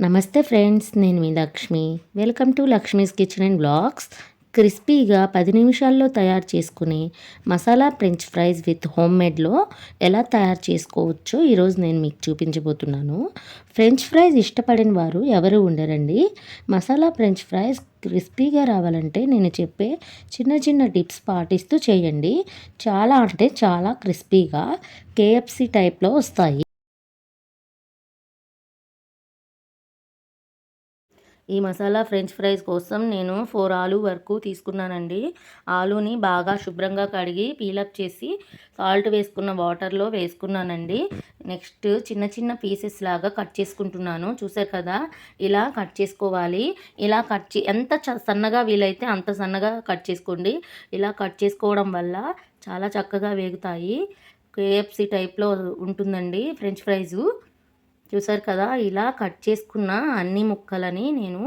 నమస్తే ఫ్రెండ్స్, నేను మీ Lakshmi. Welcome to Lakshmi's kitchen and blogs. క్రిస్పీగా 10 నిమిషాల్లో తయారు చేసుకునే masala french fries with home మేడ్లో ఎలా తయారు చేసుకోవచ్చో ఈరోజు నేను మీకు చూపించబోతున్నాను. ఫ్రెంచ్ ఫ్రైస్ ఇష్టపడిన వారు ఎవరు ఉండరండి. మసాలా ఫ్రెంచ్ ఫ్రైస్ క్రిస్పీగా రావాలంటే నేను చెప్పే చిన్న చిన్న టిప్స్ పాటిస్తూ చేయండి. చాలా అంటే చాలా క్రిస్పీగా కేఎఫ్సి టైప్లో వస్తాయి. ఈ మసాలా ఫ్రెంచ్ ఫ్రైస్ కోసం నేను 4 ఆలు వరకు తీసుకున్నానండి. ఆలూని బాగా శుభ్రంగా కడిగి పీలప్ చేసి సాల్ట్ వేసుకున్న వాటర్లో వేసుకున్నానండి. నెక్స్ట్ చిన్న చిన్న పీసెస్ లాగా కట్ చేసుకుంటున్నాను. చూసారు కదా, ఇలా కట్ చేసుకోవాలి. ఇలా ఎంత సన్నగా వీలైతే అంత సన్నగా కట్ చేసుకోండి. ఇలా కట్ చేసుకోవడం వల్ల చాలా చక్కగా వేగుతాయి. కేఎఫ్సి టైప్లో ఉంటుందండి ఫ్రెంచ్ ఫ్రైజు. చూసారు కదా, ఇలా కట్ చేసుకున్న అన్ని ముక్కలని నేను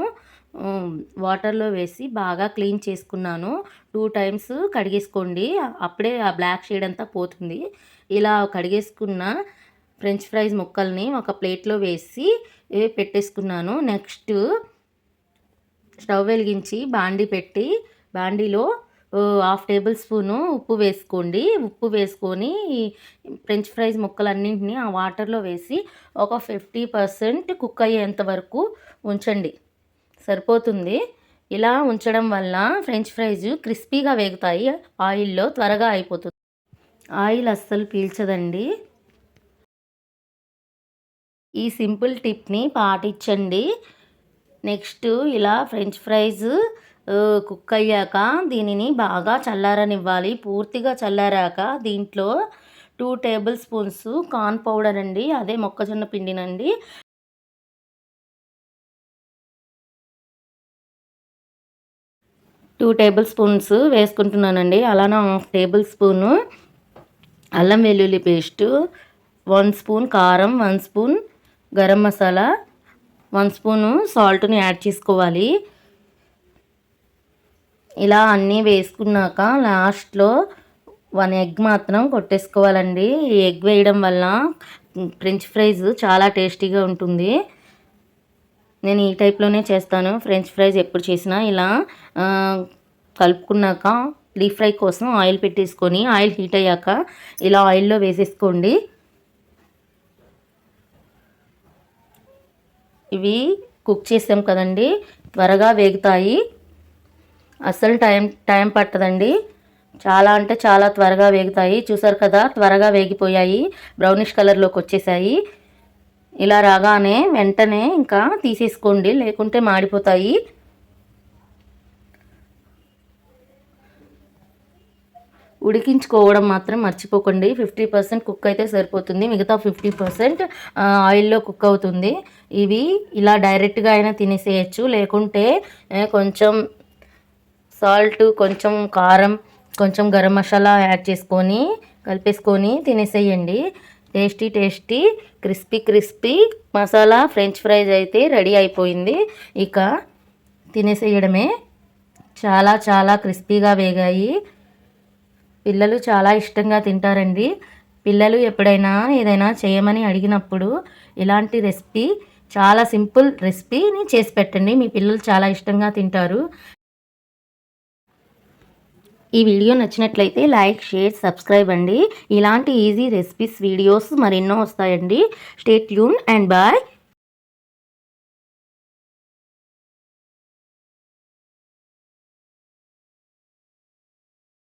వాటర్లో వేసి బాగా క్లీన్ చేసుకున్నాను. 2 టైమ్స్ కడిగేసుకోండి, అప్పుడే ఆ బ్లాక్ షేడ్ అంతా పోతుంది. ఇలా కడిగేసుకున్న ఫ్రెంచ్ ఫ్రైస్ ముక్కల్ని ఒక ప్లేట్లో వేసి పెట్టేసుకున్నాను. నెక్స్ట్ స్టవ్ వెలిగించి బాండీ పెట్టి బాండీలో 1/2 టేబుల్ స్పూను ఉప్పు వేసుకోండి. ఉప్పు వేసుకొని ఫ్రెంచ్ ఫ్రైస్ ముక్కలన్నింటినీ ఆ వాటర్లో వేసి ఒక 50% కుక్ అయ్యేంత వరకు ఉంచండి, సరిపోతుంది. ఇలా ఉంచడం వల్ల ఫ్రెంచ్ ఫ్రైస్ క్రిస్పీగా వేగుతాయి. ఆయిల్లో త్వరగా అయిపోతుంది. ఆయిల్ అస్సలు పీల్చదండి. ఈ సింపుల్ టిప్ని పాటించండి. నెక్స్ట్ ఇలా ఫ్రెంచ్ ఫ్రైస్ కుక్ అయ్యాక దీనిని బాగా చల్లారనివ్వాలి. పూర్తిగా చల్లారాక దీంట్లో 2 టేబుల్ స్పూన్స్ కార్న్ పౌడర్ అండి, అదే మొక్కజొన్న పిండినండి, 2 టేబుల్ స్పూన్స్ వేసుకుంటున్నానండి. అలానే 1/2 టేబుల్ స్పూను అల్లం వెల్లుల్లి పేస్టు, 1 స్పూన్ కారం, 1 స్పూన్ గరం మసాలా, 1 స్పూను సాల్ట్ని యాడ్ చేసుకోవాలి. ఇలా అన్నీ వేసుకున్నాక లాస్ట్లో 1 ఎగ్ మాత్రం కొట్టేసుకోవాలండి. ఈ ఎగ్ వేయడం వల్ల ఫ్రెంచ్ ఫ్రైస్ చాలా టేస్టీగా ఉంటుంది. నేను ఈ టైప్లోనే చేస్తాను ఫ్రెంచ్ ఫ్రైస్ ఎప్పుడు చేసినా. ఇలా కలుపుకున్నాక డీప్ ఫ్రై కోసం ఆయిల్ పెట్టేసుకొని ఆయిల్ హీట్ అయ్యాక ఇలా ఆయిల్లో వేసేసుకోండి. ఇవి కుక్ చేసాం కదండి, త్వరగా వేగుతాయి. అస్సలు టైం పట్టదండి. చాలా అంటే చాలా త్వరగా వేగుతాయి. చూసారు కదా, త్వరగా వేగిపోయాయి, బ్రౌనిష్ కలర్లోకి వచ్చేసాయి. ఇలా రాగానే వెంటనే ఇంకా తీసేసుకోండి, లేకుంటే మాడిపోతాయి. ఉడికించుకోవడం మాత్రం మర్చిపోకండి. 50% కుక్ అయితే సరిపోతుంది, మిగతా 50% ఆయిల్లో కుక్ అవుతుంది. ఇవి ఇలా డైరెక్ట్గా అయినా తినేసేయచ్చు, లేకుంటే కొంచెం సాల్ట్, కొంచెం కారం, కొంచెం గరం మసాలా యాడ్ చేసుకొని కలిపేసుకొని తినేసేయండి. Tasty crispy masala french fries అయితే రెడీ అయిపోయింది. ఇక తినేసేయడమే. చాలా చాలా క్రిస్పీగా వేగాయి. పిల్లలు చాలా ఇష్టంగా తింటారండి. పిల్లలు ఎప్పుడైనా ఏదైనా చేయమని అడిగినప్పుడు ఇలాంటి రెసిపీ, చాలా సింపుల్ రెసిపీని చేసి పెట్టండి. మీ పిల్లలు చాలా ఇష్టంగా తింటారు. ఈ వీడియో నచ్చినట్లయితే లైక్, షేర్, సబ్స్క్రైబ్ అండి. ఇలాంటి ఈజీ రెసిపీస్ వీడియోస్ మరెన్నో వస్తాయండి. Stay tune and bye.